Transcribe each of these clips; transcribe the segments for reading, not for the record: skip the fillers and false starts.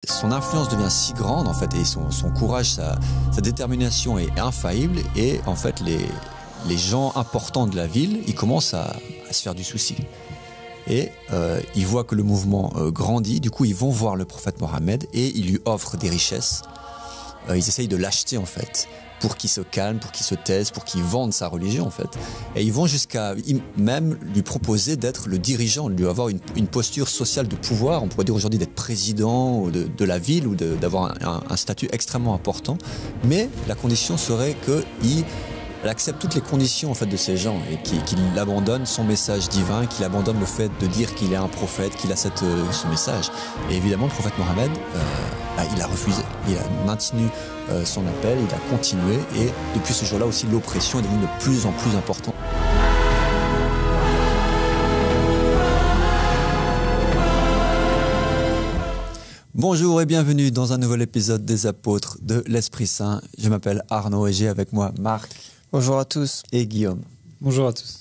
Son influence devient si grande en fait, et son courage, sa détermination est infaillible, et en fait les gens importants de la ville, ils commencent à se faire du souci. Et ils voient que le mouvement grandit, du coup ils vont voir le prophète Mohammed et ils lui offrent des richesses. Ils essayent de l'acheter en fait, pour qu'il se calme, pour qu'il se taise, pour qu'il vende sa religion en fait. Et ils vont jusqu'à même lui proposer d'être le dirigeant, de lui avoir une posture sociale de pouvoir, on pourrait dire aujourd'hui d'être président de la ville, ou d'avoir un statut extrêmement important. Mais la condition serait qu'il accepte toutes les conditions en fait de ces gens, et qu'il abandonne son message divin, qu'il abandonne le fait de dire qu'il est un prophète, qu'il a ce message. Et évidemment le prophète Mohammed, il a refusé, il a maintenu son appel, il a continué, et depuis ce jour-là aussi l'oppression est devenue de plus en plus importante. Bonjour et bienvenue dans un nouvel épisode des Apôtres de l'Esprit Saint. Je m'appelle Arnaud et j'ai avec moi Marc. Bonjour à tous. Et Guillaume. Bonjour à tous.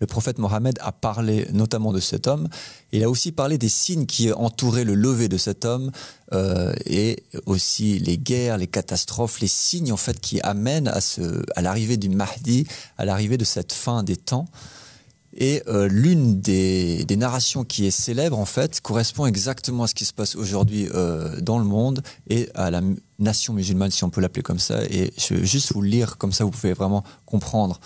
Le prophète Mohammed a parlé notamment de cet homme. Il a aussi parlé des signes qui entouraient le lever de cet homme, et aussi les guerres, les catastrophes, les signes en fait qui amènent à l'arrivée du Mahdi, à l'arrivée de cette fin des temps. Et l'une des narrations qui est célèbre en fait correspond exactement à ce qui se passe aujourd'hui dans le monde et à la nation musulmane, si on peut l'appeler comme ça. Et je vais juste vous le lire, comme ça vous pouvez vraiment comprendre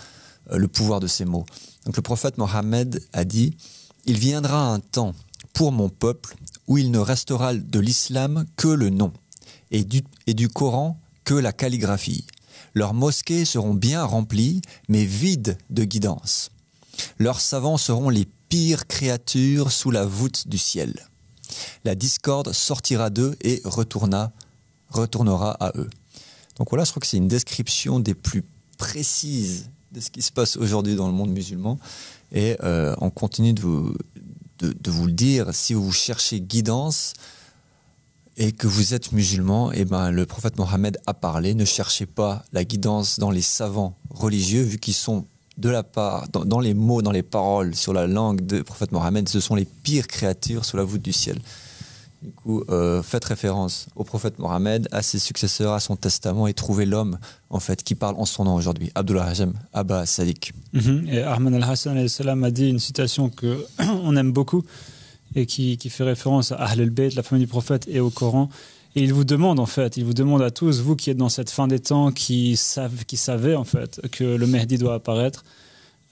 le pouvoir de ces mots. Donc le prophète Mohammed a dit « Il viendra un temps pour mon peuple où il ne restera de l'islam que le nom, et du Coran que la calligraphie. Leurs mosquées seront bien remplies, mais vides de guidance. Leurs savants seront les pires créatures sous la voûte du ciel. La discorde sortira d'eux et retournera à eux. » Donc voilà, je crois que c'est une description des plus précises de ce qui se passe aujourd'hui dans le monde musulman. Et on continue de vous le dire, si vous cherchez guidance et que vous êtes musulman, et le prophète Mohammed a parlé. Ne cherchez pas la guidance dans les savants religieux, vu qu'ils sont de la part, dans les mots, dans les paroles, sur la langue du prophète Mohammed, ce sont les pires créatures sous la voûte du ciel. Du coup, faites référence au prophète Mohammed, à ses successeurs, à son testament, et trouvez l'homme en fait qui parle en son nom aujourd'hui, Abdullah Hajam Abba Sadiq. Et Ahmad al-Hassan a dit une citation que on aime beaucoup et qui fait référence à Ahl al-Bayt, la famille du prophète, et au Coran. Et il vous demande à tous, vous qui êtes dans cette fin des temps, qui savez en fait que le Mahdi doit apparaître,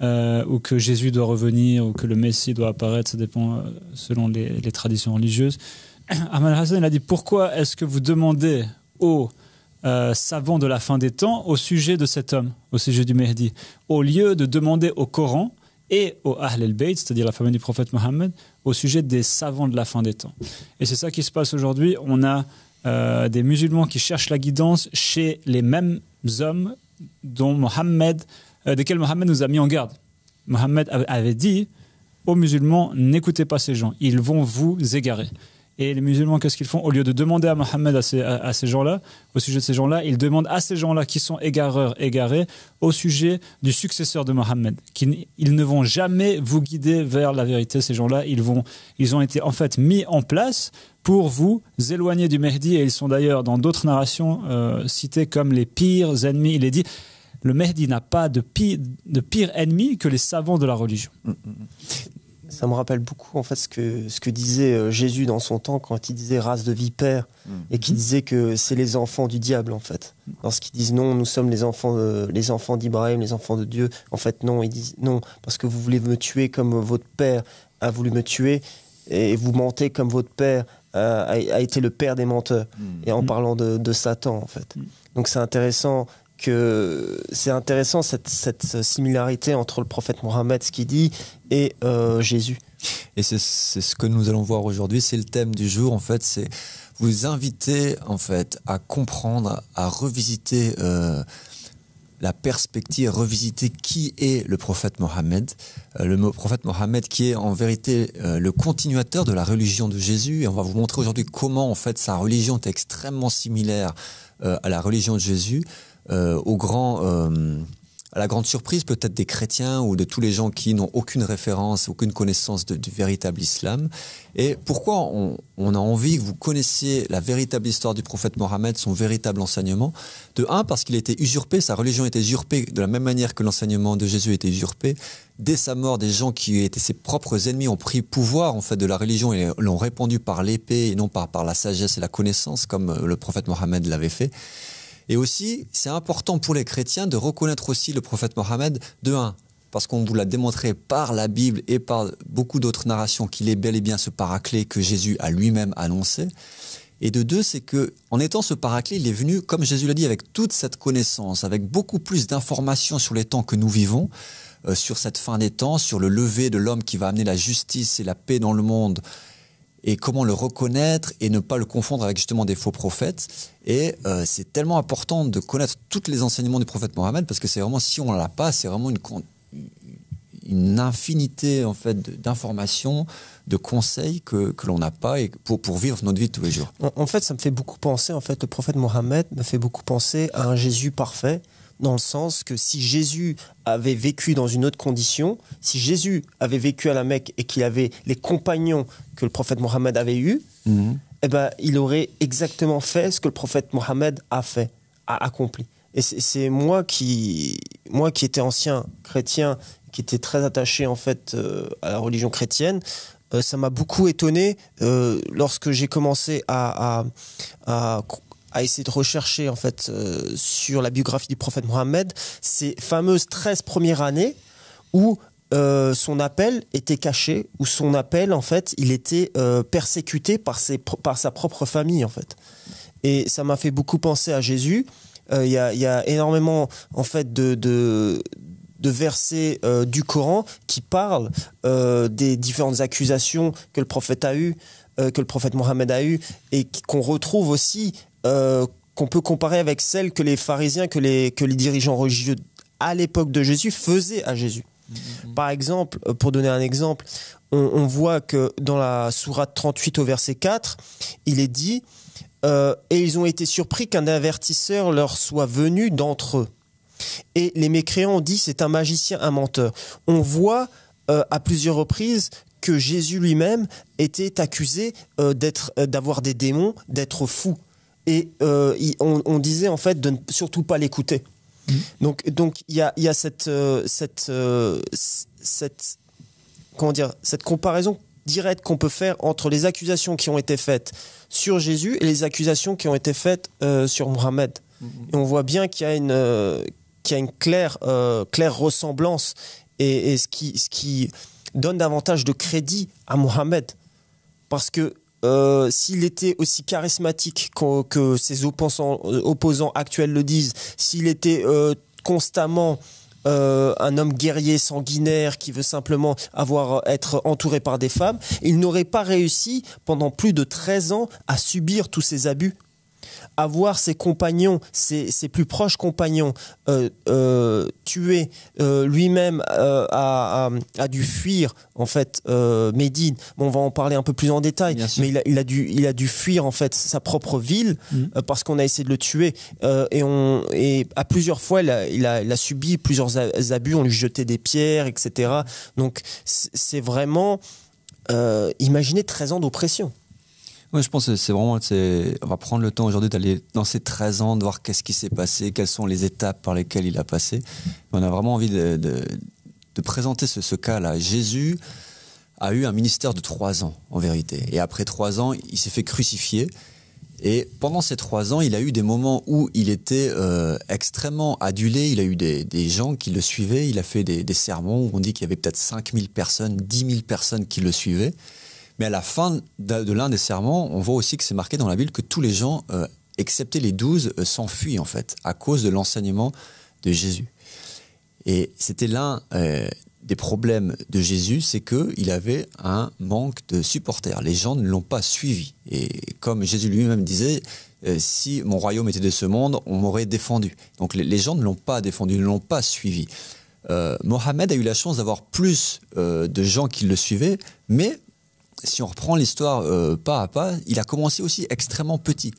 ou que Jésus doit revenir, ou que le Messie doit apparaître, ça dépend selon les traditions religieuses. Ahmad al-Hassan a dit, pourquoi est-ce que vous demandez aux savants de la fin des temps au sujet de cet homme, au sujet du Mahdi, au lieu de demander au Coran et au Ahl al-Bayt, c'est-à-dire la famille du prophète Mohammed, au sujet des savants de la fin des temps. Et c'est ça qui se passe aujourd'hui. On a des musulmans qui cherchent la guidance chez les mêmes hommes desquels Mohammed nous a mis en garde. Mohammed avait dit aux musulmans, n'écoutez pas ces gens, ils vont vous égarer. Et les musulmans, qu'est-ce qu'ils font? Au lieu de demander à Mohammed à ces gens-là, au sujet de ces gens-là, ils demandent à ces gens-là qui sont égarés, au sujet du successeur de Mohammed. Ils ne vont jamais vous guider vers la vérité, ces gens-là. Ils ont été en fait mis en place pour vous éloigner du Mahdi, et ils sont d'ailleurs dans d'autres narrations cités comme les pires ennemis. Il est dit, le Mahdi n'a pas de pire ennemi que les savants de la religion. Ça me rappelle beaucoup en fait ce que disait Jésus dans son temps quand il disait race de vipères, et qui disait que c'est les enfants du diable en fait. Lorsqu'ils disent non, nous sommes les enfants d'Ibrahim, les enfants de Dieu. En fait non, ils disent non parce que vous voulez me tuer comme votre père a voulu me tuer, et vous mentez comme votre père a été le père des menteurs. Et en parlant de Satan en fait. Donc c'est intéressant cette similarité entre le prophète Mohammed, ce qu'il dit, et Jésus. Et c'est ce que nous allons voir aujourd'hui, c'est le thème du jour en fait, c'est vous inviter en fait à comprendre, à revisiter la perspective, revisiter qui est le prophète Mohammed. Le prophète Mohammed qui est en vérité le continuateur de la religion de Jésus, et on va vous montrer aujourd'hui comment en fait sa religion est extrêmement similaire à la religion de Jésus. Au grand à la grande surprise peut-être des chrétiens ou de tous les gens qui n'ont aucune référence, aucune connaissance du véritable islam. Et pourquoi on a envie que vous connaissiez la véritable histoire du prophète Mohammed, son véritable enseignement? De un, parce qu'il a été usurpé, sa religion a été usurpée de la même manière que l'enseignement de Jésus a été usurpé. Dès sa mort, des gens qui étaient ses propres ennemis ont pris pouvoir en fait de la religion et l'ont répandu par l'épée et non par la sagesse et la connaissance, comme le prophète Mohammed l'avait fait. Et aussi, c'est important pour les chrétiens de reconnaître aussi le prophète Mohammed, de un, parce qu'on vous l'a démontré par la Bible et par beaucoup d'autres narrations qu'il est bel et bien ce paraclet que Jésus a lui-même annoncé. Et de deux, c'est que en étant ce paraclet, il est venu, comme Jésus l'a dit, avec toute cette connaissance, avec beaucoup plus d'informations sur les temps que nous vivons, sur cette fin des temps, sur le lever de l'homme qui va amener la justice et la paix dans le monde, et comment le reconnaître et ne pas le confondre avec justement des faux prophètes. Et c'est tellement important de connaître tous les enseignements du prophète Mohammed, parce que c'est vraiment, si on ne l'a pas, c'est vraiment une infinité en fait d'informations, de conseils que l'on n'a pas et pour vivre notre vie de tous les jours. En fait, ça me fait beaucoup penser, en fait, le prophète Mohammed me fait beaucoup penser à un Jésus parfait, dans le sens que si Jésus avait vécu dans une autre condition, si Jésus avait vécu à la Mecque et qu'il avait les compagnons que le prophète Mohammed avait eus, eh ben, il aurait exactement fait ce que le prophète Mohammed a fait, a accompli. Et c'est moi qui étais ancien chrétien, qui était très attaché en fait à la religion chrétienne, ça m'a beaucoup étonné lorsque j'ai commencé à essayer de rechercher en fait sur la biographie du prophète Mohammed, ces fameuses 13 premières années où son appel était caché, où son appel en fait il était persécuté par sa propre famille en fait. Et ça m'a fait beaucoup penser à Jésus. Il y a énormément en fait de versets du Coran qui parlent des différentes accusations que le prophète a eues, que le prophète Mohammed a eues, et qu'on retrouve aussi, qu'on peut comparer avec celles que les pharisiens, que les dirigeants religieux à l'époque de Jésus faisaient à Jésus. Par exemple, pour donner un exemple, on voit que dans la sourate 38 au verset 4, il est dit et ils ont été surpris qu'un avertisseur leur soit venu d'entre eux. Et les mécréants ont dit c'est un magicien, un menteur. On voit à plusieurs reprises que Jésus lui-même était accusé d'avoir des démons, d'être fou. Et on disait en fait de ne surtout pas l'écouter. Donc il y a cette comparaison directe qu'on peut faire entre les accusations qui ont été faites sur Jésus et les accusations qui ont été faites sur Mohammed. Et on voit bien qu'il y a une claire ressemblance et ce qui donne davantage de crédit à Mohammed, parce que s'il était aussi charismatique que ses opposants actuels le disent, s'il était constamment un homme guerrier sanguinaire qui veut simplement être entouré par des femmes, il n'aurait pas réussi pendant plus de 13 ans à subir tous ces abus. Avoir ses compagnons, ses plus proches compagnons tués, lui-même a dû fuir en fait Médine. Bon, on va en parler un peu plus en détail, mais il a dû fuir en fait sa propre ville parce qu'on a essayé de le tuer et à plusieurs fois il a subi plusieurs abus, on lui jetait des pierres, etc. Donc c'est vraiment imaginez 13 ans d'oppression. Oui, je pense que c'est vraiment, on va prendre le temps aujourd'hui d'aller dans ces 13 ans, de voir qu'est-ce qui s'est passé, quelles sont les étapes par lesquelles il a passé. On a vraiment envie de présenter ce cas-là. Jésus a eu un ministère de 3 ans, en vérité. Et après 3 ans, il s'est fait crucifier. Et pendant ces 3 ans, il a eu des moments où il était extrêmement adulé. Il a eu des gens qui le suivaient. Il a fait des sermons où on dit qu'il y avait peut-être 5000 personnes, 10 000 personnes qui le suivaient. Mais à la fin de l'un des sermons, on voit aussi que c'est marqué dans la Bible que tous les gens, excepté les 12, s'enfuient en fait, à cause de l'enseignement de Jésus. Et c'était l'un des problèmes de Jésus, c'est qu'il avait un manque de supporters. Les gens ne l'ont pas suivi. Et comme Jésus lui-même disait, si mon royaume était de ce monde, on m'aurait défendu. Donc les gens ne l'ont pas défendu, ne l'ont pas suivi. Mohammed a eu la chance d'avoir plus de gens qui le suivaient, mais si on reprend l'histoire pas à pas, il a commencé aussi extrêmement petit.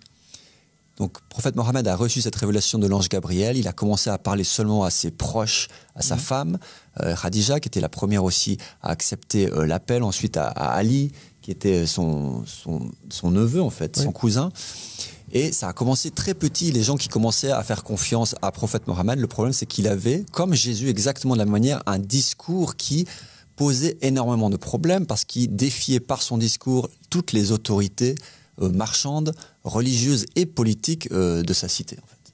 Donc, le prophète Mohammed a reçu cette révélation de l'ange Gabriel. Il a commencé à parler seulement à ses proches, à sa femme, Khadija, qui était la première aussi à accepter l'appel. Ensuite, à Ali, qui était son neveu, en fait, son cousin. Et ça a commencé très petit, les gens qui commençaient à faire confiance à prophète Mohammed. Le problème, c'est qu'il avait, comme Jésus, exactement de la même manière, un discours qui posait énormément de problèmes parce qu'il défiait par son discours toutes les autorités marchandes, religieuses et politiques de sa cité, en fait.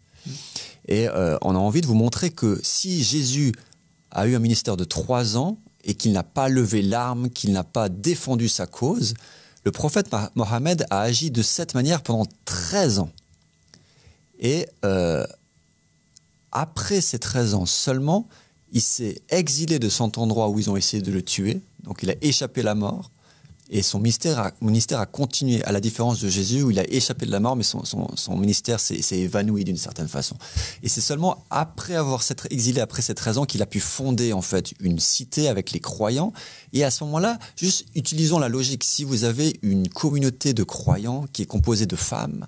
Et on a envie de vous montrer que si Jésus a eu un ministère de 3 ans et qu'il n'a pas levé l'arme, qu'il n'a pas défendu sa cause, le prophète Mohammed a agi de cette manière pendant 13 ans. Et après ces 13 ans seulement, il s'est exilé de cet endroit où ils ont essayé de le tuer. Donc il a échappé à la mort. Et son ministère a continué, à la différence de Jésus, où il a échappé de la mort, mais son ministère s'est évanoui d'une certaine façon. Et c'est seulement après avoir s'être exilé, après ces 13 ans, qu'il a pu fonder en fait une cité avec les croyants. Et à ce moment-là, juste utilisons la logique. Si vous avez une communauté de croyants qui est composée de femmes,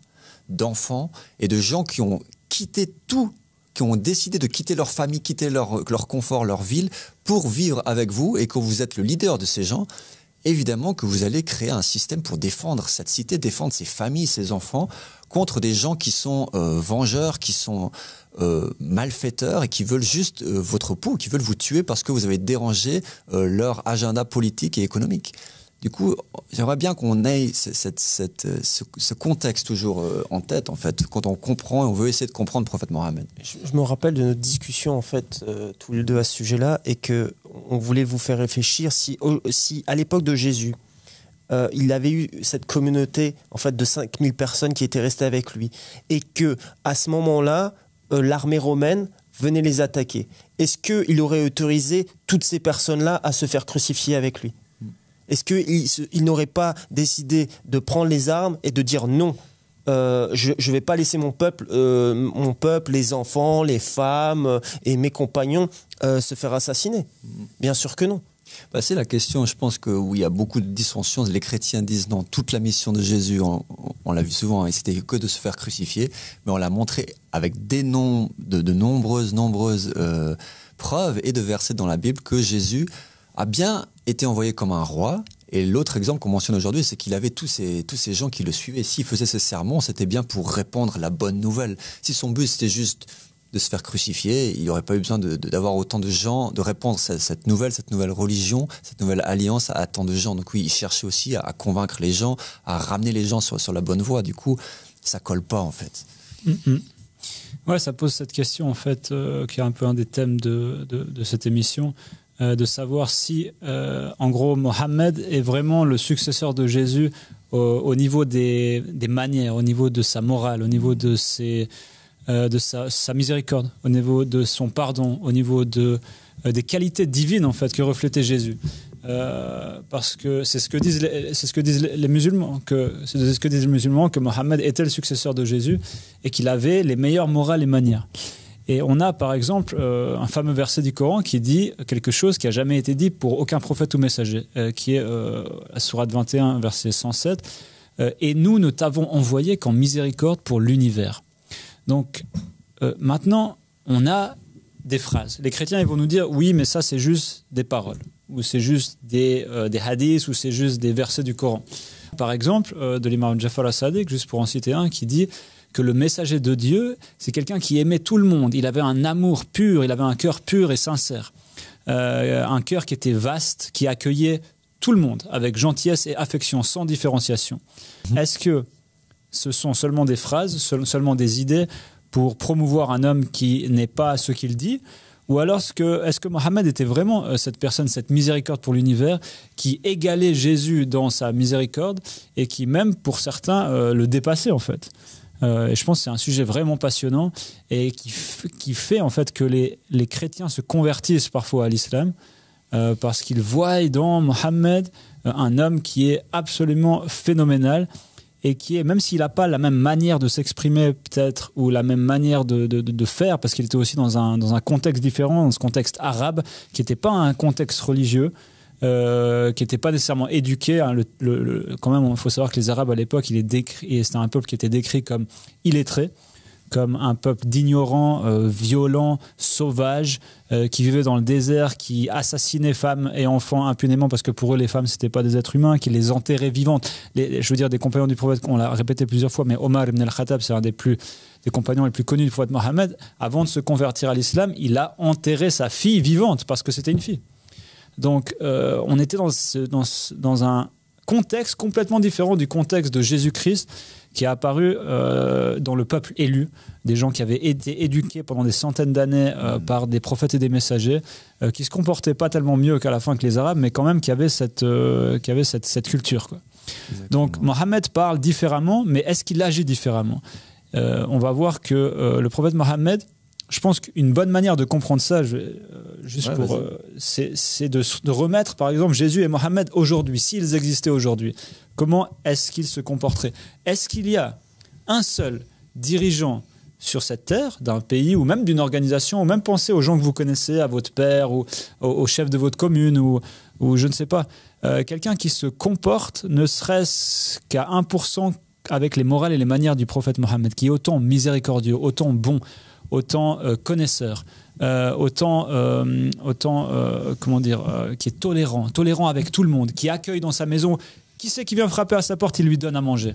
d'enfants et de gens qui ont quitté tout, qui ont décidé de quitter leur famille, quitter leur confort, leur ville, pour vivre avec vous, et que vous êtes le leader de ces gens, évidemment que vous allez créer un système pour défendre cette cité, défendre ses familles, ses enfants, contre des gens qui sont vengeurs, qui sont malfaiteurs et qui veulent juste votre peau, qui veulent vous tuer parce que vous avez dérangé leur agenda politique et économique. Du coup, j'aimerais bien qu'on ait ce contexte toujours en tête, en fait, quand on comprend et on veut essayer de comprendre le prophète Mohammed. Je me rappelle de notre discussion, en fait, tous les deux à ce sujet-là, et qu'on voulait vous faire réfléchir si à l'époque de Jésus, il avait eu cette communauté, en fait, de 5000 personnes qui étaient restées avec lui, et que à ce moment-là, l'armée romaine venait les attaquer. Est-ce qu'il aurait autorisé toutes ces personnes-là à se faire crucifier avec lui ? Est-ce qu'il n'aurait pas décidé de prendre les armes et de dire non, je ne vais pas laisser mon peuple, les enfants, les femmes et mes compagnons se faire assassiner? Bien sûr que non. C'est la question, je pense que où il y a beaucoup de dissensions. Les chrétiens disent non, toute la mission de Jésus, on l'a vu souvent, et c'était que de se faire crucifier, mais on l'a montré avec de nombreuses preuves et de versets dans la Bible que Jésus a bien été envoyé comme un roi. Et l'autre exemple qu'on mentionne aujourd'hui, c'est qu'il avait tous ces gens qui le suivaient. S'il faisait ses sermons, c'était bien pour répandre la bonne nouvelle. Si son but, c'était juste de se faire crucifier, il n'y aurait pas eu besoin d'avoir autant de gens, de répandre cette nouvelle religion, cette nouvelle alliance à tant de gens. Donc oui, il cherchait aussi à convaincre les gens, à ramener les gens sur la bonne voie. Du coup, ça colle pas, en fait. Ouais, ça pose cette question, en fait, qui est un peu un des thèmes de cette émission. De savoir si, en gros, Mohammed est vraiment le successeur de Jésus au niveau des manières, au niveau de sa morale, au niveau de sa miséricorde, au niveau de son pardon, au niveau des qualités divines, en fait, que reflétait Jésus. Parce que c'est ce que disent les musulmans, que Mohammed était le successeur de Jésus et qu'il avait les meilleures morales et manières. Et on a par exemple un fameux verset du Coran qui dit quelque chose qui n'a jamais été dit pour aucun prophète ou messager, qui est la sourate 21, verset 107. Et nous ne t'avons envoyé qu'en miséricorde pour l'univers. Donc maintenant, on a des phrases. Les chrétiens ils vont nous dire oui, mais ça c'est juste des paroles, ou c'est juste des hadiths, ou c'est juste des versets du Coran. Par exemple, de l'imam Jafar al-Sadiq, juste pour en citer un, qui dit que le messager de Dieu, c'est quelqu'un qui aimait tout le monde. Il avait un amour pur, il avait un cœur pur et sincère. Un cœur qui était vaste, qui accueillait tout le monde avec gentillesse et affection, sans différenciation. Est-ce que ce sont seulement des phrases, seulement des idées pour promouvoir un homme qui n'est pas ce qu'il dit ? Ou alors est-ce que Mohammed était vraiment cette personne, cette miséricorde pour l'univers, qui égalait Jésus dans sa miséricorde et qui même, pour certains, le dépassait en fait ? Et je pense que c'est un sujet vraiment passionnant et qui fait en fait que les chrétiens se convertissent parfois à l'islam parce qu'ils voient dans Mohammed un homme qui est absolument phénoménal et qui est, même s'il n'a pas la même manière de s'exprimer peut-être ou la même manière de faire, parce qu'il était aussi dans un contexte différent, dans ce contexte arabe qui n'était pas un contexte religieux, qui n'étaient pas nécessairement éduqués. Hein. Quand même, il faut savoir que les Arabes à l'époque, c'était un peuple qui était décrit comme illettré, comme un peuple d'ignorants, violents, sauvages, qui vivaient dans le désert, qui assassinaient femmes et enfants impunément, parce que pour eux, les femmes, c'était pas des êtres humains, qui les enterraient vivantes. Je veux dire, des compagnons du prophète, on l'a répété plusieurs fois, mais Omar ibn al-Khattab, c'est un des compagnons les plus connus du prophète Mohammed. Avant de se convertir à l'islam, il a enterré sa fille vivante, parce que c'était une fille. Donc, on était dans un contexte complètement différent du contexte de Jésus-Christ, qui est apparu dans le peuple élu, des gens qui avaient été éduqués pendant des centaines d'années par des prophètes et des messagers, qui ne se comportaient pas tellement mieux qu'à la fin que les Arabes, mais quand même qui avaient cette culture, quoi. Donc Mohammed parle différemment, mais est-ce qu'il agit différemment? On va voir que le prophète Mohammed, je pense qu'une bonne manière de comprendre ça, c'est de remettre, par exemple, Jésus et Mohammed aujourd'hui, s'ils existaient aujourd'hui, comment est-ce qu'ils se comporteraient? Est-ce qu'il y a un seul dirigeant sur cette terre, d'un pays ou même d'une organisation, ou même pensez aux gens que vous connaissez, à votre père ou au chef de votre commune ou je ne sais pas, quelqu'un qui se comporte ne serait-ce qu'à 1% avec les morales et les manières du prophète Mohammed, qui est autant miséricordieux, autant bon, autant connaisseur, qui est tolérant avec tout le monde, qui accueille dans sa maison. Qui c'est qui vient frapper à sa porte, il lui donne à manger.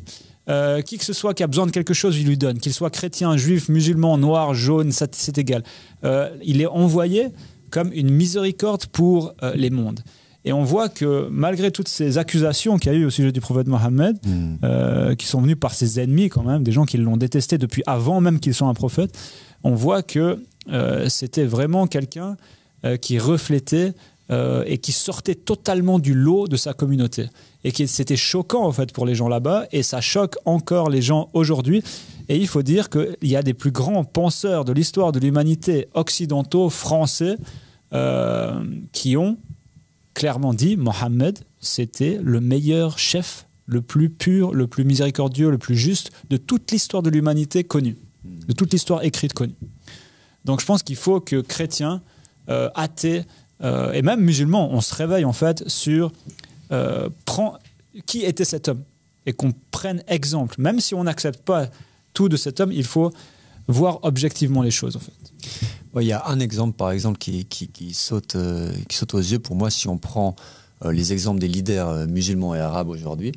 Qui que ce soit qui a besoin de quelque chose, il lui donne. Qu'il soit chrétien, juif, musulman, noir, jaune, c'est égal. Il est envoyé comme une miséricorde pour les mondes. Et on voit que malgré toutes ces accusations qu'il y a eu au sujet du prophète Mohammed, qui sont venues par ses ennemis quand même, des gens qui l'ont détesté depuis avant même qu'il soit un prophète, on voit que c'était vraiment quelqu'un qui reflétait et qui sortait totalement du lot de sa communauté. Et que c'était choquant en fait pour les gens là-bas, et ça choque encore les gens aujourd'hui. Et il faut dire qu'il y a des plus grands penseurs de l'histoire de l'humanité occidentaux, français, qui ont clairement dit Mohammed, c'était le meilleur chef, le plus pur, le plus miséricordieux, le plus juste de toute l'histoire de l'humanité connue, de toute l'histoire écrite connue. Donc je pense qu'il faut que chrétiens, athées et même musulmans, on se réveille en fait sur qui était cet homme et qu'on prenne exemple. Même si on n'accepte pas tout de cet homme, il faut voir objectivement les choses en fait. Il y a un exemple, par exemple, qui saute aux yeux pour moi si on prend les exemples des leaders musulmans et arabes aujourd'hui,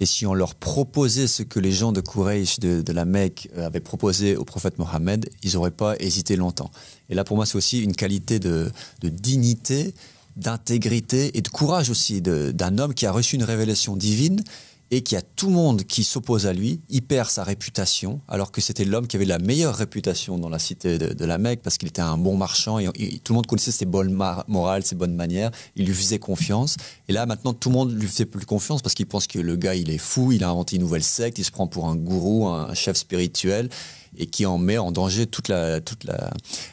et si on leur proposait ce que les gens de Quraysh, de la Mecque, avaient proposé au prophète Mohammed, ils n'auraient pas hésité longtemps. Et là, pour moi, c'est aussi une qualité de dignité, d'intégrité et de courage aussi d'un homme qui a reçu une révélation divine et qui a tout le monde qui s'oppose à lui. Il perd sa réputation, alors que c'était l'homme qui avait la meilleure réputation dans la cité de la Mecque, parce qu'il était un bon marchand, et tout le monde connaissait ses bonnes morales, ses bonnes manières, il lui faisait confiance. Et là, maintenant, tout le monde lui fait plus confiance, parce qu'il pense que le gars, il est fou, il a inventé une nouvelle secte, il se prend pour un gourou, un chef spirituel, et qui en met en danger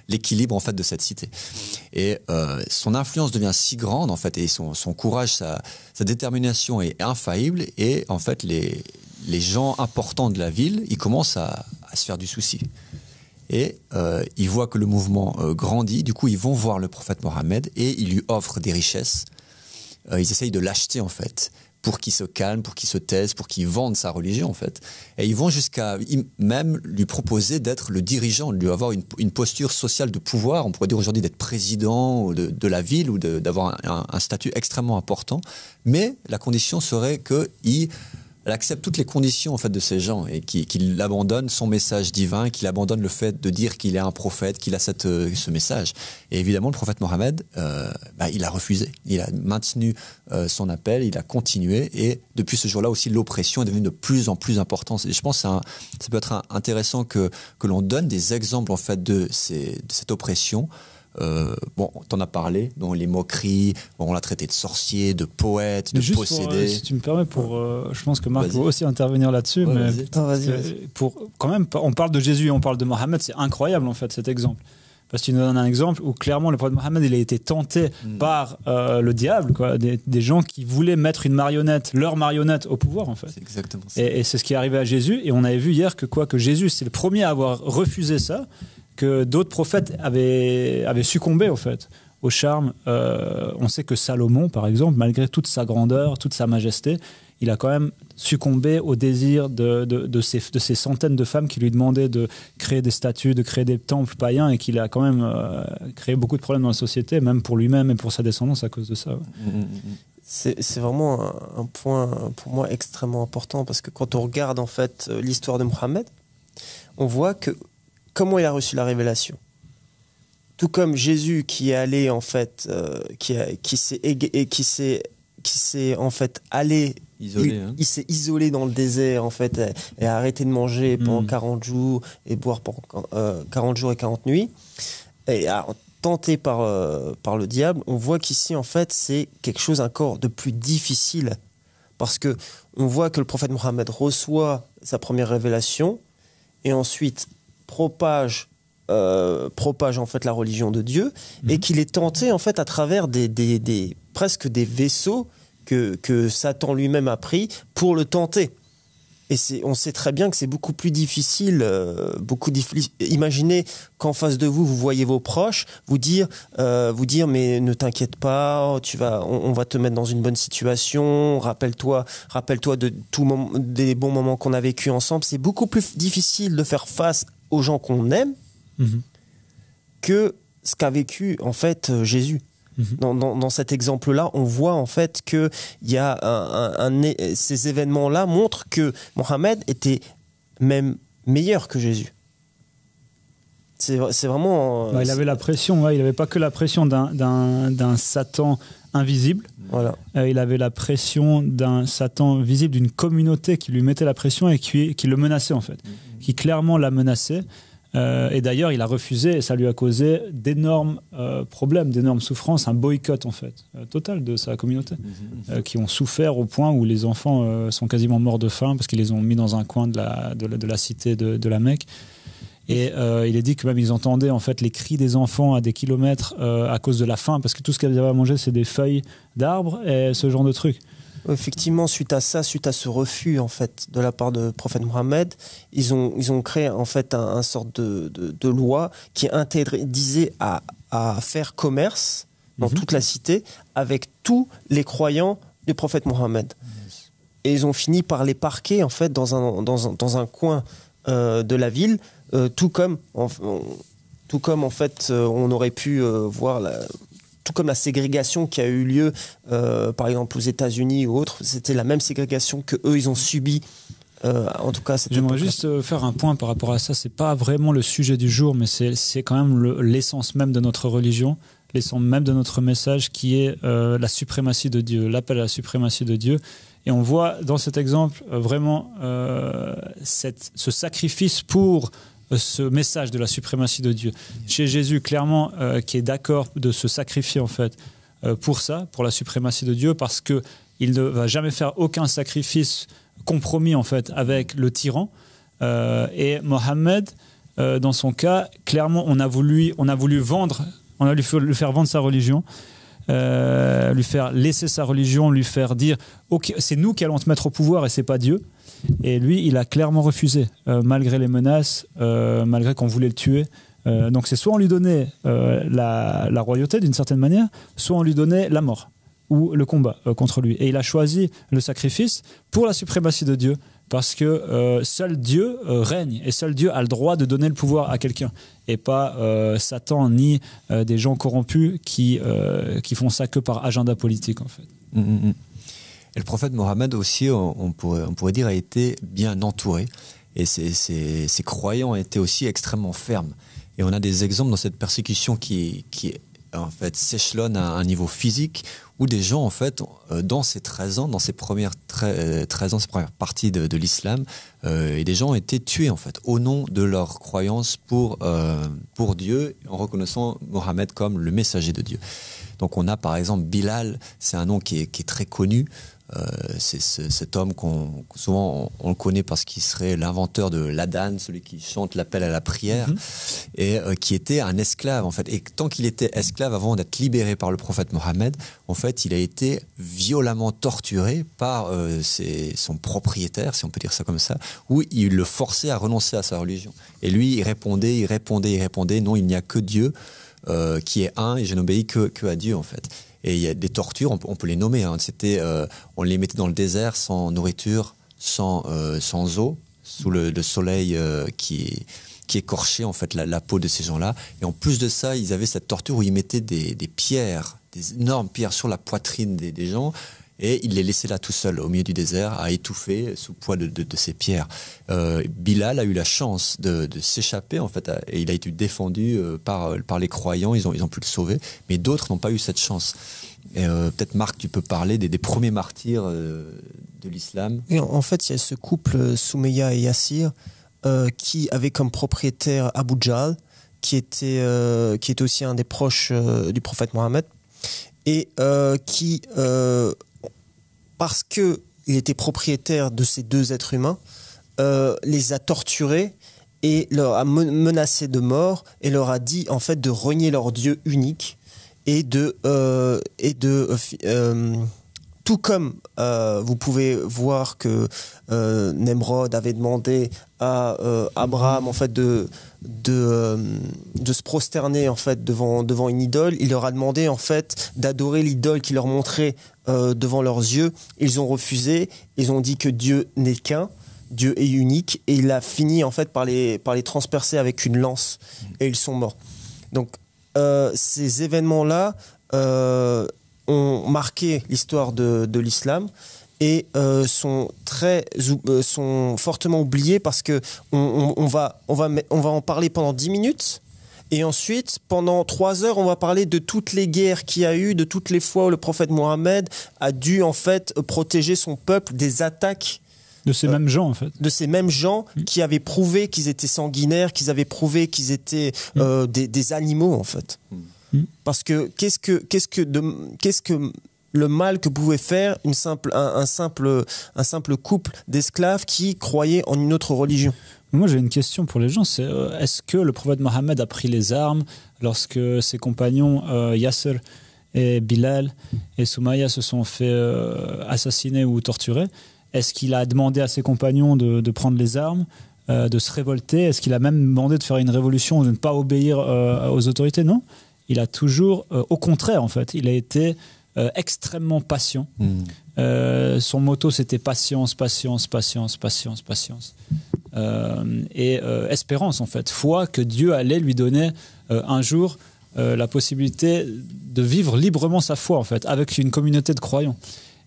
l'équilibre en fait de cette cité. Et son influence devient si grande en fait, et son courage, sa détermination est infaillible, et en fait les gens importants de la ville, ils commencent à se faire du souci. Et ils voient que le mouvement grandit, du coup ils vont voir le prophète Mohammed et ils lui offrent des richesses. Ils essayent de l'acheter en fait, pour qu'il se calme, pour qu'il se taise, pour qu'il vende sa religion en fait. Et ils vont jusqu'à même lui proposer d'être le dirigeant, de lui avoir une posture sociale de pouvoir, on pourrait dire aujourd'hui d'être président de la ville, ou d'avoir un statut extrêmement important. Mais la condition serait qu'il accepte toutes les conditions en fait de ces gens, et qu'il abandonne son message divin, qu'il abandonne le fait de dire qu'il est un prophète, qu'il a ce message. Et évidemment, le prophète Mohammed, il a refusé. Il a maintenu son appel, il a continué, et depuis ce jour-là aussi, l'oppression est devenue de plus en plus importante. Et je pense que ça peut être intéressant que l'on donne des exemples en fait de cette oppression. T'en as parlé, dont les moqueries, on l'a traité de sorcier, de poète, de possédé. Si tu me permets, je pense que Marc va aussi intervenir là-dessus, mais vas-y. Quand même, on parle de Jésus et on parle de Mohammed, c'est incroyable en fait cet exemple. Parce que tu nous donnes un exemple où clairement le prophète Mohammed, il a été tenté par le diable, quoi, des gens qui voulaient mettre leur marionnette au pouvoir en fait. C'est exactement ça. Et c'est ce qui est arrivé à Jésus, et on avait vu hier que Jésus, c'est le premier à avoir refusé ça, que d'autres prophètes avaient succombé en fait au charme. On sait que Salomon, par exemple, malgré toute sa grandeur, toute sa majesté, il a quand même succombé au désir de ces centaines de femmes qui lui demandaient de créer des statues, de créer des temples païens, et qu'il a quand même créé beaucoup de problèmes dans la société, même pour lui-même et pour sa descendance à cause de ça. Ouais. C'est vraiment un point pour moi extrêmement important, parce que quand on regarde en fait l'histoire de Mohammed, on voit que comment il a reçu la révélation. Tout comme Jésus qui est allé en fait, qui s'est en fait allé isolé, il s'est isolé dans le désert en fait, et a arrêté de manger pendant 40 jours et boire pendant 40 jours et 40 nuits, et a tenté par le diable. On voit qu'ici en fait c'est quelque chose encore de plus difficile, parce que on voit que le prophète Mohammed reçoit sa première révélation et ensuite propage en fait la religion de Dieu, et qu'il est tenté en fait à travers presque des vaisseaux que Satan lui-même a pris pour le tenter. Et on sait très bien que c'est beaucoup plus difficile, Imaginez qu'en face de vous, vous voyez vos proches vous dire mais ne t'inquiète pas, on va te mettre dans une bonne situation, rappelle-toi de des bons moments qu'on a vécu ensemble. C'est beaucoup plus difficile de faire face aux gens qu'on aime que ce qu'a vécu en fait Jésus. Dans cet exemple-là, on voit en fait que il y a ces événements-là montrent que Mohammed était même meilleur que Jésus. C'est vraiment. Il avait la pression. Il n'avait pas que la pression d'un Satan invisible. Voilà. Il avait la pression d'un Satan visible, d'une communauté qui lui mettait la pression et qui le menaçait en fait, qui clairement la menaçait. Et d'ailleurs, il a refusé, et ça lui a causé d'énormes problèmes, d'énormes souffrances, un boycott en fait, total de sa communauté, qui ont souffert au point où les enfants sont quasiment morts de faim parce qu'ils les ont mis dans un coin de la cité de la Mecque. Et il est dit que même ils entendaient en fait les cris des enfants à des kilomètres à cause de la faim, parce que tout ce qu'ils avaient à manger, c'est des feuilles d'arbres et ce genre de trucs. Effectivement, suite à ce refus en fait de la part de prophète Mohammed, ils ont créé en fait un sorte de loi qui disait à faire commerce dans toute la cité avec tous les croyants du prophète Mohammed. Et ils ont fini par les parquer en fait dans un coin de la ville, tout comme en fait on aurait pu voir tout comme la ségrégation qui a eu lieu, par exemple aux États-Unis ou autres, c'était la même ségrégation que eux ils ont subi. En tout cas, j'aimerais juste faire un point par rapport à ça. C'est pas vraiment le sujet du jour, mais c'est quand même l'essence même de notre religion, l'essence même de notre message, qui est la suprématie de Dieu, l'appel à la suprématie de Dieu. Et on voit dans cet exemple vraiment ce sacrifice pour ce message de la suprématie de Dieu. Chez Jésus, clairement, qui est d'accord de se sacrifier en fait pour ça, pour la suprématie de Dieu, parce que il ne va jamais faire aucun sacrifice compromis en fait avec le tyran. Et Mohammed, dans son cas, clairement, on a voulu lui faire vendre sa religion. Lui faire laisser sa religion, lui faire dire ok, c'est nous qui allons te mettre au pouvoir et c'est pas Dieu. Et lui, il a clairement refusé, malgré les menaces, malgré qu'on voulait le tuer. Donc c'est soit on lui donnait la royauté d'une certaine manière, soit on lui donnait la mort ou le combat contre lui. Et il a choisi le sacrifice pour la suprématie de Dieu, parce que seul Dieu règne, et seul Dieu a le droit de donner le pouvoir à quelqu'un, et pas Satan ni des gens corrompus qui font ça que par agenda politique en fait. Et le prophète Mohammed aussi, on pourrait dire, a été bien entouré, et ses croyants étaient aussi extrêmement fermes. Et on a des exemples dans cette persécution qui en fait s'échelonne à un niveau physique, où des gens en fait dans ces 13 ans, dans ces premières 13 ans, ces premières parties de l'islam, et des gens ont été tués en fait au nom de leur croyance pour Dieu, en reconnaissant Mohammed comme le messager de Dieu. Donc on a par exemple Bilal, c'est un nom qui est très connu. C'est cet homme souvent on le connaît parce qu'il serait l'inventeur de l'adhan, celui qui chante l'appel à la prière, et qui était un esclave en fait. Et tant qu'il était esclave, avant d'être libéré par le prophète Mohammed, en fait il a été violemment torturé par son propriétaire, si on peut dire ça comme ça, où il le forçait à renoncer à sa religion. Et lui il répondait, non, il n'y a que Dieu. qui est un et je n'obéis que à Dieu en fait. Et il y a des tortures, on peut les nommer. Hein. On les mettait dans le désert sans nourriture, sans eau, sous le soleil qui écorchait en fait la peau de ces gens-là. Et en plus de ça, ils avaient cette torture où ils mettaient des pierres, des énormes pierres sur la poitrine des gens. Et il les laissait là tout seul, au milieu du désert, à étouffer sous le poids de ces pierres. Bilal a eu la chance de s'échapper, en fait, et il a été défendu par les croyants, ils ont pu le sauver, mais d'autres n'ont pas eu cette chance. Et peut-être, Marc, tu peux parler des premiers martyrs de l'islam. Et en fait, il y a ce couple, Soumeya et Yassir, qui avait comme propriétaire Abu Jahl, qui était aussi un des proches du prophète Mohammed, et qui... parce qu'il était propriétaire de ces deux êtres humains, les a torturés et leur a menacé de mort et leur a dit en fait de renier leur Dieu unique et tout comme vous pouvez voir que Nemrod avait demandé à Abraham en fait de se prosterner en fait devant une idole, il leur a demandé en fait d'adorer l'idole qu'il leur montrait devant leurs yeux. Ils ont refusé, ils ont dit que Dieu n'est qu'un, Dieu est unique, et il a fini en fait par les transpercer avec une lance et ils sont morts. Donc ces événements-là ont marqué l'histoire de l'islam et sont fortement oubliés parce que on va en parler pendant 10 minutes. Et ensuite, pendant 3 heures, on va parler de toutes les guerres qu'il y a eu, de toutes les fois où le prophète Mohammed a dû en fait protéger son peuple des attaques de ces mêmes gens en fait. De ces mêmes gens qui avaient prouvé qu'ils étaient sanguinaires, qu'ils avaient prouvé qu'ils étaient des animaux en fait. Parce que qu'est-ce que le mal que pouvait faire un simple couple d'esclaves qui croyaient en une autre religion? Moi, j'ai une question pour les gens. C'est est-ce que le prophète Mohammed a pris les armes lorsque ses compagnons Yasser et Bilal et Soumaïa se sont fait assassiner ou torturer? Est-ce qu'il a demandé à ses compagnons de prendre les armes, de se révolter? Est-ce qu'il a même demandé de faire une révolution, de ne pas obéir aux autorités? Non. Il a toujours, au contraire en fait, il a été extrêmement patient. Son motto c'était patience, patience, patience, patience, patience. Et espérance en fait, foi que Dieu allait lui donner un jour la possibilité de vivre librement sa foi en fait, avec une communauté de croyants.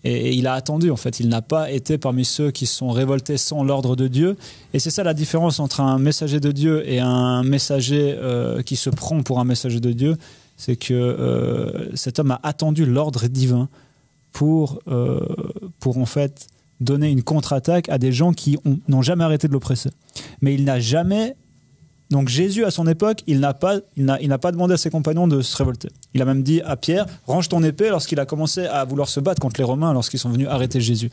Et il a attendu en fait, il n'a pas été parmi ceux qui se sont révoltés sans l'ordre de Dieu. Et c'est ça la différence entre un messager de Dieu et un messager qui se prend pour un messager de Dieu, c'est que cet homme a attendu l'ordre divin pour en fait donner une contre-attaque à des gens qui n'ont jamais arrêté de l'oppresser. Mais il n'a jamais... Donc Jésus, à son époque, il n'a pas demandé à ses compagnons de se révolter. Il a même dit à Pierre, range ton épée, lorsqu'il a commencé à vouloir se battre contre les Romains, lorsqu'ils sont venus arrêter Jésus.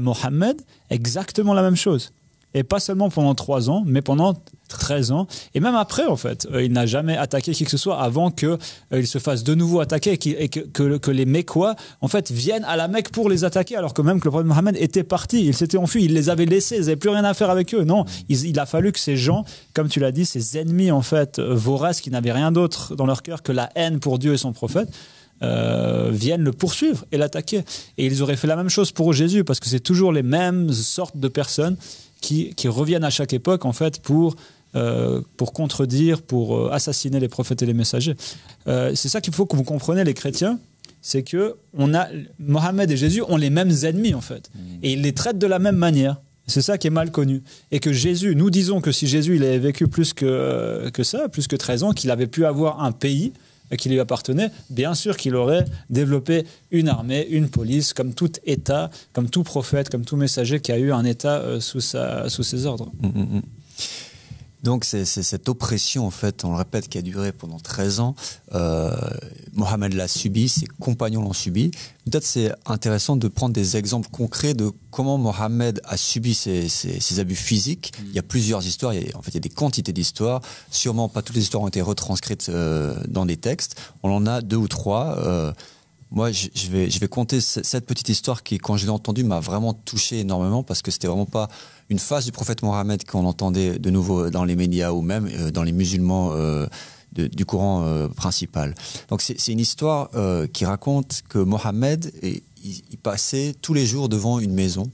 Mohammed, exactement la même chose. Et pas seulement pendant 3 ans, mais pendant 13 ans. Et même après, en fait, il n'a jamais attaqué qui que ce soit avant qu'il se fasse de nouveau attaquer et que les Mécois, en fait, viennent à la Mecque pour les attaquer, alors que même que le prophète Mohammed était parti, il s'était enfui, il les avait laissés, ils n'avaient plus rien à faire avec eux. Non, il a fallu que ces gens, comme tu l'as dit, ces ennemis, en fait, voraces, qui n'avaient rien d'autre dans leur cœur que la haine pour Dieu et son prophète, viennent le poursuivre et l'attaquer. Et ils auraient fait la même chose pour Jésus, parce que c'est toujours les mêmes sortes de personnes qui reviennent à chaque époque en fait pour contredire, pour assassiner les prophètes et les messagers. C'est ça qu'il faut que vous compreniez, les chrétiens, c'est que Mohammed et Jésus ont les mêmes ennemis en fait, et ils les traitent de la même manière. C'est ça qui est mal connu. Et que Jésus, nous disons que si Jésus il avait vécu plus que ça, plus que 13 ans, qu'il avait pu avoir un pays qui lui appartenait, bien sûr qu'il aurait développé une armée, une police, comme tout État, comme tout prophète, comme tout messager qui a eu un État sous ses ordres. Donc c'est cette oppression, en fait, on le répète, qui a duré pendant 13 ans. Mohammed l'a subi, ses compagnons l'ont subi. Peut-être c'est intéressant de prendre des exemples concrets de comment Mohammed a subi ces abus physiques. Il y a plusieurs histoires, il y a des quantités d'histoires. Sûrement pas toutes les histoires ont été retranscrites dans des textes. On en a 2 ou 3. Moi, je vais compter cette petite histoire qui, quand je l'ai entendue, m'a vraiment touché énormément, parce que c'était vraiment pas une face du prophète Mohammed qu'on entendait de nouveau dans les médias ou même dans les musulmans du courant principal. Donc c'est une histoire qui raconte que Mohammed, il passait tous les jours devant une maison,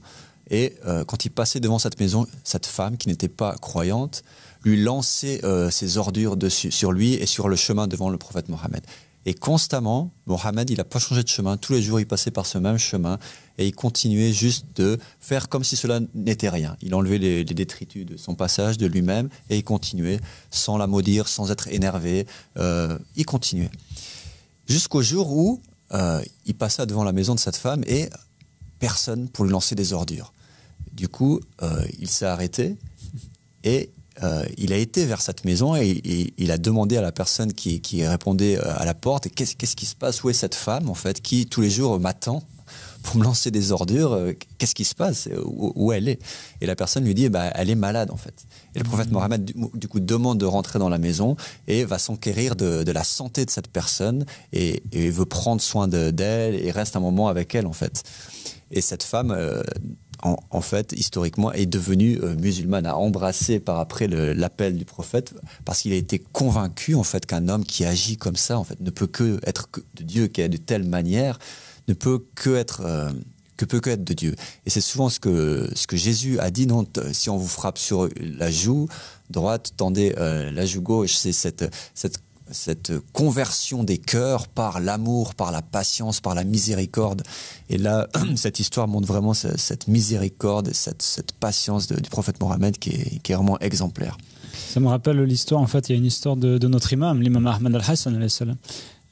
et quand il passait devant cette maison, cette femme qui n'était pas croyante lui lançait ses ordures sur lui et sur le chemin devant le prophète Mohammed. Et constamment, Mohammed, il n'a pas changé de chemin. Tous les jours, il passait par ce même chemin et il continuait juste de faire comme si cela n'était rien. Il enlevait les détritus de son passage, de lui-même, et il continuait sans la maudire, sans être énervé. Il continuait. Jusqu'au jour où il passa devant la maison de cette femme et personne pour lui lancer des ordures. Du coup, il s'est arrêté et il a été vers cette maison et il a demandé à la personne qui répondait à la porte, qu'est-ce qui se passe, où est cette femme en fait qui tous les jours m'attend pour me lancer des ordures, qu'est-ce qui se passe, où elle est? Et la personne lui dit, elle est malade en fait. Et le prophète Mohammed du coup demande de rentrer dans la maison et va s'enquérir de la santé de cette personne et veut prendre soin d'elle et reste un moment avec elle en fait. Et cette femme en fait, historiquement, est devenue musulmane, a embrassé par après l'appel du prophète, parce qu'il a été convaincu en fait qu'un homme qui agit comme ça, en fait, ne peut que être de Dieu, qui est de telle manière, ne peut que être de Dieu. Et c'est souvent ce que Jésus a dit, non, si on vous frappe sur la joue droite, tendez la joue gauche. C'est cette conversion des cœurs par l'amour, par la patience, par la miséricorde. Et là, cette histoire montre vraiment cette miséricorde, cette patience du prophète Mohammed qui est vraiment exemplaire. Ça me rappelle l'histoire, en fait, il y a une histoire de notre imam, l'imam Ahmad al-Hassan,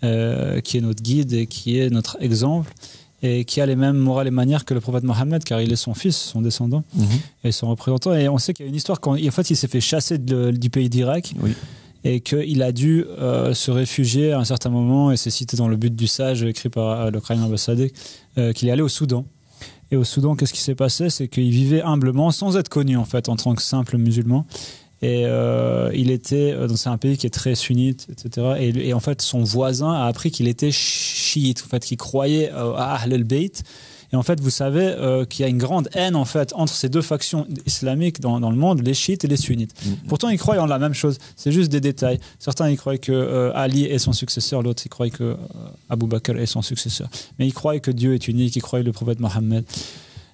qui est notre guide et qui est notre exemple, et qui a les mêmes morales et manières que le prophète Mohammed, car il est son fils, son descendant, et son représentant. Et on sait qu'il y a une histoire, en fait, il s'est fait chasser du pays d'Irak. Oui. Et qu'il a dû se réfugier à un certain moment, et c'est cité dans le But du Sage, écrit par le Khaïm Abbassadeh, qu'il est allé au Soudan. Et au Soudan, qu'est-ce qui s'est passé? C'est qu'il vivait humblement, sans être connu en fait, en tant que simple musulman. Et il était, c'est un pays qui est très sunnite, etc. Et en fait, son voisin a appris qu'il était chiite, en fait, qu'il croyait à Ahl al-Bayt. Et en fait, vous savez qu'il y a une grande haine en fait entre ces deux factions islamiques dans le monde, les chiites et les sunnites. Pourtant, ils croient en la même chose. C'est juste des détails. Certains, ils croient que Ali est son successeur. L'autre, ils croient que Abu Bakr est son successeur. Mais ils croient que Dieu est unique. Ils croient le prophète Mohammed.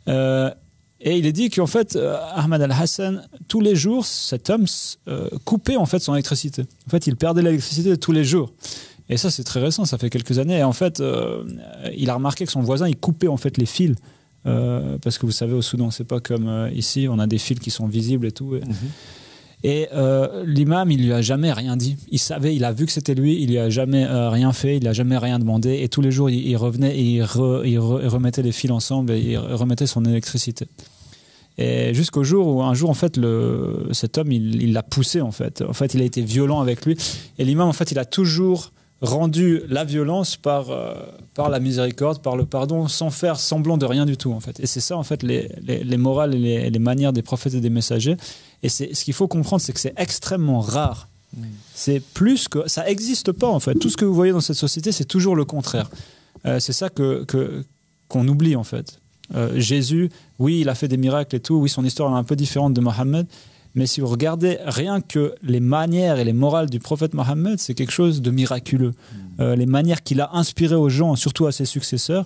Et il est dit qu'en fait, Ahmad al-Hassan, tous les jours, cet homme coupait en fait son électricité. En fait, il perdait l'électricité tous les jours. Et ça, c'est très récent, ça fait quelques années. Et en fait, il a remarqué que son voisin, il coupait en fait les fils. Parce que vous savez, au Soudan, c'est pas comme ici, on a des fils qui sont visibles et tout. Et l'imam, il lui a jamais rien dit. Il savait, il a vu que c'était lui, il lui a jamais rien fait, il a jamais rien demandé. Et tous les jours, il revenait et il remettait les fils ensemble et il remettait son électricité. Et jusqu'au jour où un jour en fait cet homme il l'a poussé en fait. En fait, il a été violent avec lui. Et l'imam en fait, il a toujours rendu la violence par la miséricorde, par le pardon, sans faire semblant de rien du tout en fait. Et c'est ça en fait les morales et les manières des prophètes et des messagers. Et ce qu'il faut comprendre, c'est que c'est extrêmement rare. C'est plus que ça n'existe pas en fait. Tout ce que vous voyez dans cette société, c'est toujours le contraire. C'est ça qu'on oublie en fait. Jésus, oui, il a fait des miracles et tout. Oui, son histoire est un peu différente de Mohammed. Mais si vous regardez rien que les manières et les morales du prophète Mohammed, c'est quelque chose de miraculeux. Les manières qu'il a inspirées aux gens, surtout à ses successeurs,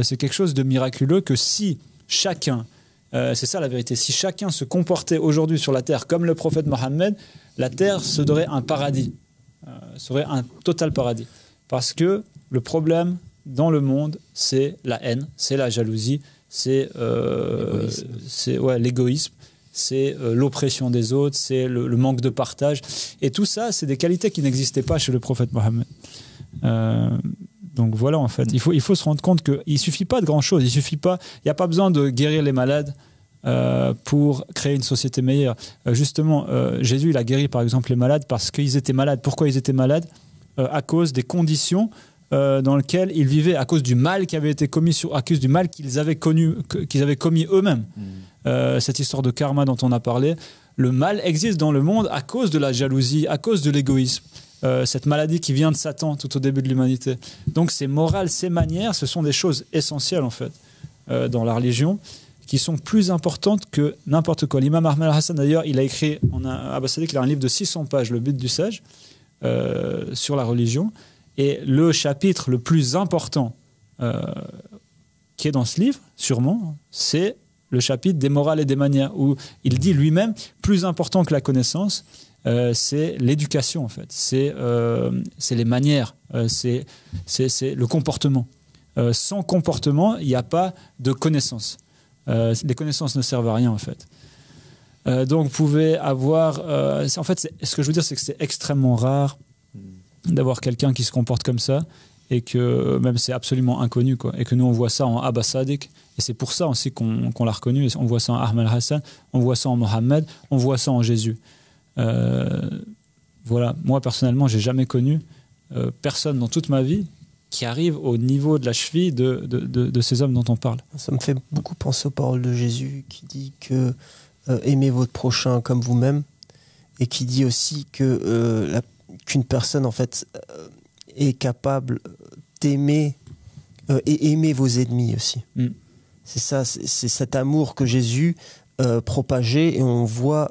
c'est quelque chose de miraculeux que si chacun, c'est ça la vérité, si chacun se comportait aujourd'hui sur la terre comme le prophète Mohammed, la terre serait un paradis, serait un total paradis. Parce que le problème dans le monde, c'est la haine, c'est la jalousie, c'est l'égoïsme. C'est l'oppression des autres, c'est le manque de partage. Et tout ça, c'est des qualités qui n'existaient pas chez le prophète Mohammed. Donc voilà, en fait, il faut se rendre compte qu'il ne suffit pas de grand-chose. Il n'y a pas besoin de guérir les malades pour créer une société meilleure. Justement, Jésus, il a guéri par exemple les malades parce qu'ils étaient malades. Pourquoi ils étaient malades? À cause des conditions dans lesquelles ils vivaient, à cause du mal qui avait été commis, à cause du mal qu'ils avaient commis eux-mêmes. Cette histoire de karma dont on a parlé, le mal existe dans le monde à cause de la jalousie, à cause de l'égoïsme. Cette maladie qui vient de Satan tout au début de l'humanité. Donc ces morales, ces manières, ce sont des choses essentielles en fait dans la religion, qui sont plus importantes que n'importe quoi. L'imam Ahmad al-Hassan d'ailleurs, il a écrit, Abbassadeh, il a un livre de 600 pages, le But du Sage, sur la religion. Et le chapitre le plus important qui est dans ce livre, sûrement, c'est le chapitre des morales et des manières, où il dit lui-même, plus important que la connaissance, c'est l'éducation, en fait. C'est les manières, c'est le comportement. Sans comportement, il n'y a pas de connaissance. Les connaissances ne servent à rien, en fait. Donc, vous pouvez avoir... en fait, ce que je veux dire, c'est que c'est extrêmement rare d'avoir quelqu'un qui se comporte comme ça, et que même c'est absolument inconnu, quoi. Et que nous, on voit ça en Abba Sadiq, et c'est pour ça aussi qu'on l'a reconnu. On voit ça en Ahmed Hassan, on voit ça en Mohammed, on voit ça en Jésus. Voilà. Moi, personnellement, j'ai jamais connu personne dans toute ma vie qui arrive au niveau de la cheville de ces hommes dont on parle. Ça me fait beaucoup penser aux paroles de Jésus qui dit que aimez votre prochain comme vous-même, et qui dit aussi que qu'une personne en fait est capable d'aimer et aimer vos ennemis aussi. C'est ça, c'est cet amour que Jésus propageait, et on voit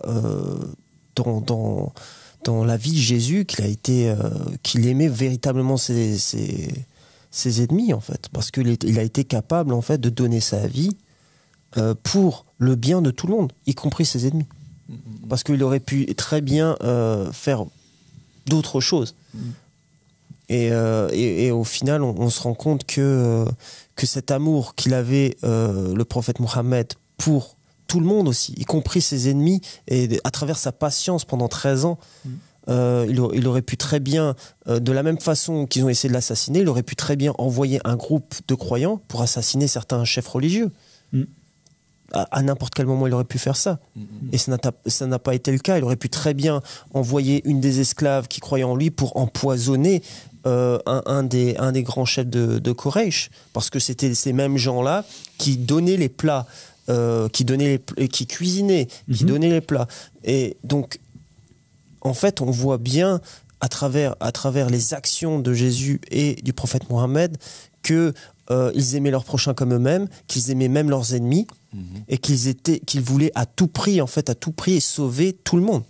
dans la vie de Jésus qu'il aimait véritablement ses ennemis, en fait, parce qu'il a été capable en fait de donner sa vie pour le bien de tout le monde, y compris ses ennemis, parce qu'il aurait pu très bien faire d'autres choses. Et au final, on se rend compte que cet amour qu'il avait, le prophète Mohammed, pour tout le monde aussi, y compris ses ennemis, et à travers sa patience pendant 13 ans, il aurait pu très bien, de la même façon qu'ils ont essayé de l'assassiner, il aurait pu très bien envoyer un groupe de croyants pour assassiner certains chefs religieux. À n'importe quel moment, il aurait pu faire ça. Et ça n'a pas été le cas. Il aurait pu très bien envoyer une des esclaves qui croyait en lui pour empoisonner un des grands chefs de Quraysh, parce que c'était ces mêmes gens-là qui donnaient les plats, qui cuisinaient, qui donnaient les plats. Et donc, en fait, on voit bien à travers les actions de Jésus et du prophète Mohammed que ils aimaient leurs prochains comme eux-mêmes, qu'ils aimaient même leurs ennemis, et qu'ils voulaient à tout prix sauver tout le monde.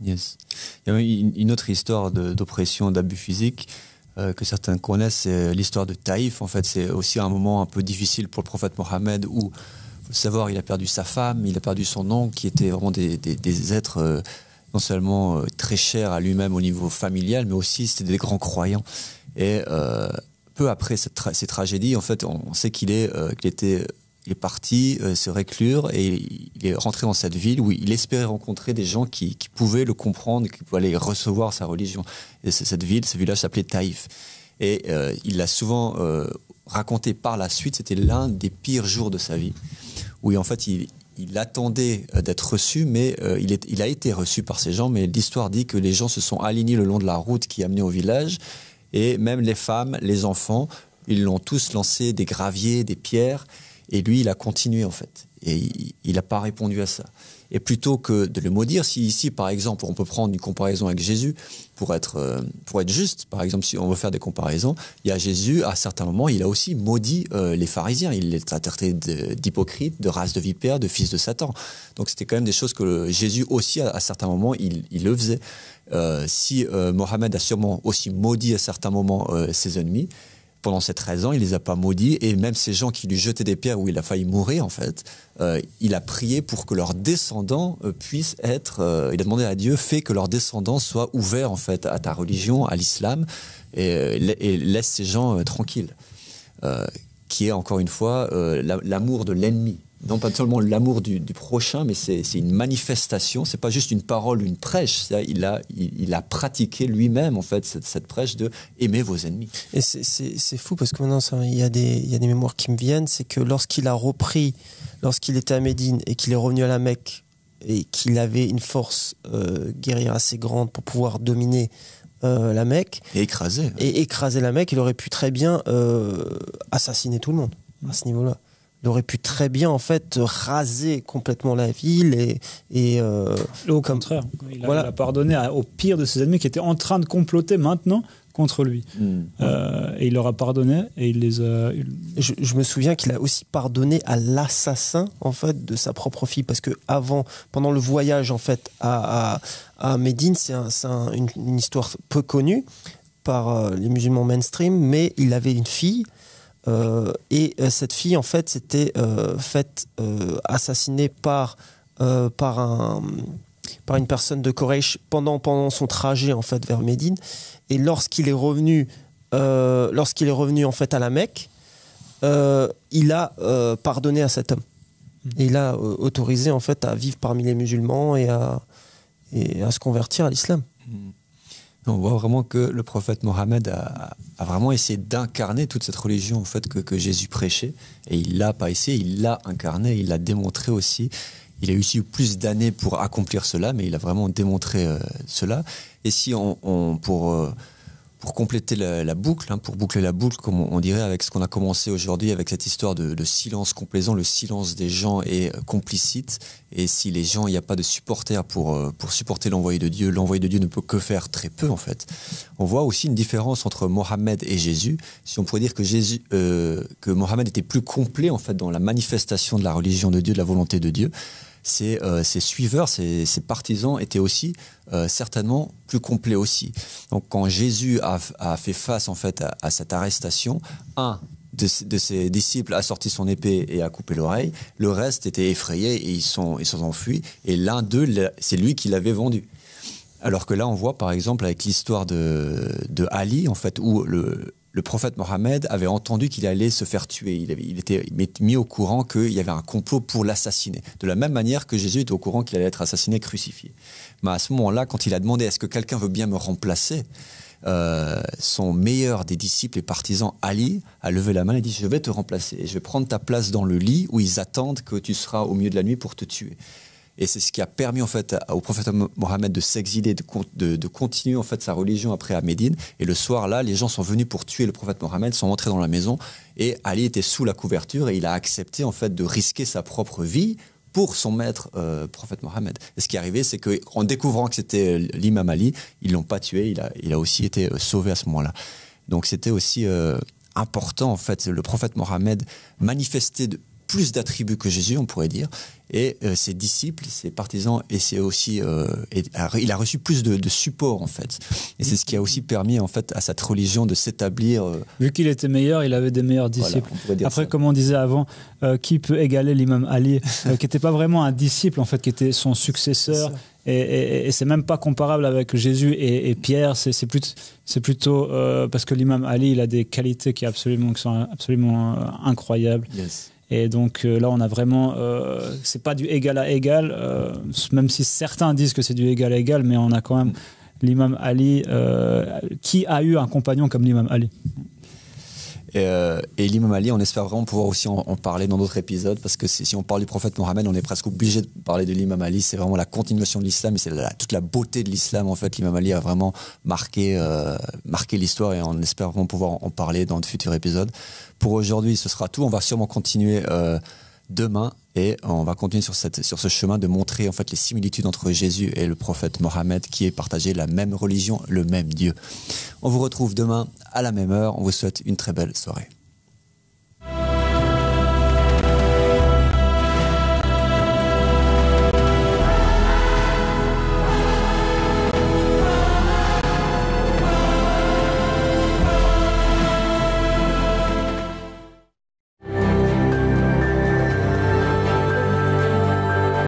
Yes. Il y a une autre histoire d'oppression, d'abus physiques que certains connaissent, c'est l'histoire de Taïf. En fait, c'est aussi un moment un peu difficile pour le prophète Mohammed, où, faut savoir, il a perdu sa femme, il a perdu son oncle, qui étaient vraiment des êtres non seulement très chers à lui-même au niveau familial, mais aussi c'était des grands croyants. Et peu après ces tragédies, en fait, on sait qu'il est parti se reclure, et il est rentré dans cette ville où il espérait rencontrer des gens qui pouvaient le comprendre, qui pouvaient aller recevoir sa religion. Et ce village s'appelait Taïf. Et il l'a souvent raconté par la suite, c'était l'un des pires jours de sa vie, où en fait il attendait d'être reçu, mais il a été reçu par ces gens, mais l'histoire dit que les gens se sont alignés le long de la route qui amenait au village, et même les femmes, les enfants, ils l'ont tous lancé des graviers, des pierres, et lui, il a continué, en fait. Et il n'a pas répondu à ça. Et plutôt que de le maudire, si ici, par exemple, on peut prendre une comparaison avec Jésus, pour être juste, par exemple, si on veut faire des comparaisons, il y a Jésus, à certains moments, il a aussi maudit les pharisiens. Il les a traités d'hypocrites, de race de vipères, de fils de Satan. Donc c'était quand même des choses que Jésus aussi, à certains moments, il le faisait. Si Mohammed a sûrement aussi maudit à certains moments ses ennemis, pendant ces 13 ans, il les a pas maudits, et même ces gens qui lui jetaient des pierres où il a failli mourir, en fait, il a prié pour que leurs descendants puissent être... il a demandé à Dieu, fais que leurs descendants soient ouverts, en fait, à ta religion, à l'islam, et laisse ces gens tranquilles. Qui est, encore une fois, l'amour de l'ennemi. Non pas seulement l'amour du prochain, mais c'est une manifestation, c'est pas juste une parole, une prêche. Il a pratiqué lui-même, en fait, cette prêche de aimer vos ennemis. Et c'est fou, parce que maintenant, il y a des mémoires qui me viennent, c'est que lorsqu'il était à Médine et qu'il est revenu à la Mecque, et qu'il avait une force guerrière assez grande pour pouvoir dominer la Mecque. Et écraser la Mecque, il aurait pu très bien assassiner tout le monde à ce niveau-là. Il aurait pu très bien en fait raser complètement la ville et au contraire, il a pardonné au pire de ses ennemis qui étaient en train de comploter maintenant contre lui. Et il leur a pardonné et il les a... Je me souviens qu'il a aussi pardonné à l'assassin en fait de sa propre fille, parce que pendant le voyage en fait à Médine, c'est une histoire peu connue par les musulmans mainstream, mais il avait une fille. Et cette fille en fait s'était faite assassiner par une personne de Quraysh pendant son trajet en fait vers Médine. Et lorsqu'il est revenu en fait à la Mecque, il a pardonné à cet homme. Et il a autorisé en fait à vivre parmi les musulmans et à se convertir à l'islam. On voit vraiment que le prophète Mohammed a vraiment essayé d'incarner toute cette religion en fait, que Jésus prêchait. Et il l'a pas essayé, il l'a incarné, il l'a démontré aussi. Il a eu plus d'années pour accomplir cela, mais il a vraiment démontré cela. Et si pour compléter la boucle, pour boucler la boucle, comme on dirait, avec ce qu'on a commencé aujourd'hui, avec cette histoire de silence complaisant, le silence des gens est complicite. Et si les gens, il n'y a pas de supporters pour supporter l'envoyé de Dieu ne peut que faire très peu, en fait. On voit aussi une différence entre Mohammed et Jésus. Si on pourrait dire que Mohammed était plus complet, en fait, dans la manifestation de la religion de Dieu, de la volonté de Dieu, ses suiveurs, ses partisans étaient aussi certainement plus complets aussi. Donc quand Jésus a fait face en fait à cette arrestation, un de ses disciples a sorti son épée et a coupé l'oreille, le reste était effrayé et ils sont enfuis, et l'un d'eux, c'est lui qui l'avait vendu. Alors que là on voit par exemple avec l'histoire de Ali en fait, où le prophète Mohammed avait entendu qu'il allait se faire tuer. Il était mis au courant qu'il y avait un complot pour l'assassiner. De la même manière que Jésus était au courant qu'il allait être assassiné, crucifié. Mais à ce moment-là, quand il a demandé « Est-ce que quelqu'un veut bien me remplacer ?», son meilleur des disciples et partisans, Ali, a levé la main et dit « Je vais te remplacer. Et je vais prendre ta place dans le lit où ils attendent que tu seras au milieu de la nuit pour te tuer. » Et c'est ce qui a permis en fait au prophète Mohammed de s'exiler, de continuer en fait sa religion après à Médine. Et le soir là, les gens sont venus pour tuer le prophète Mohammed, sont entrés dans la maison et Ali était sous la couverture et il a accepté en fait de risquer sa propre vie pour son maître prophète Mohammed. Et ce qui est arrivé, c'est qu'en découvrant que c'était l'imam Ali, ils l'ont pas tué, il a aussi été sauvé à ce moment-là. Donc c'était aussi important en fait. Le prophète Mohammed manifestait plus d'attributs que Jésus, on pourrait dire, et ses disciples, ses partisans, et c'est aussi, il a reçu plus de support en fait, et c'est ce qui a aussi permis en fait à cette religion de s'établir. Vu qu'il était meilleur, il avait des meilleurs disciples. Voilà, après, comme on disait avant, qui peut égaler l'imam Ali, qui n'était pas vraiment un disciple en fait, qui était son successeur. Et c'est même pas comparable avec Jésus et Pierre. C'est plutôt parce que l'imam Ali, il a des qualités qui sont absolument incroyables. Yes. Et donc là, on a vraiment, c'est pas du égal à égal, même si certains disent que c'est du égal à égal, mais on a quand même l'imam Ali, qui a eu un compagnon comme l'imam Ali. Et l'imam Ali, on espère vraiment pouvoir aussi en parler dans d'autres épisodes, parce que si on parle du prophète Mohammed, on est presque obligé de parler de l'imam Ali. C'est vraiment la continuation de l'islam, et c'est toute la beauté de l'islam en fait. L'imam Ali a vraiment marqué l'histoire, et on espère vraiment pouvoir en parler dans de futurs épisodes. Pour aujourd'hui, ce sera tout. On va sûrement continuer demain, et on va continuer sur ce chemin de montrer en fait les similitudes entre Jésus et le prophète Mohammed, qui est partagé la même religion, le même Dieu. On vous retrouve demain à la même heure. On vous souhaite une très belle soirée.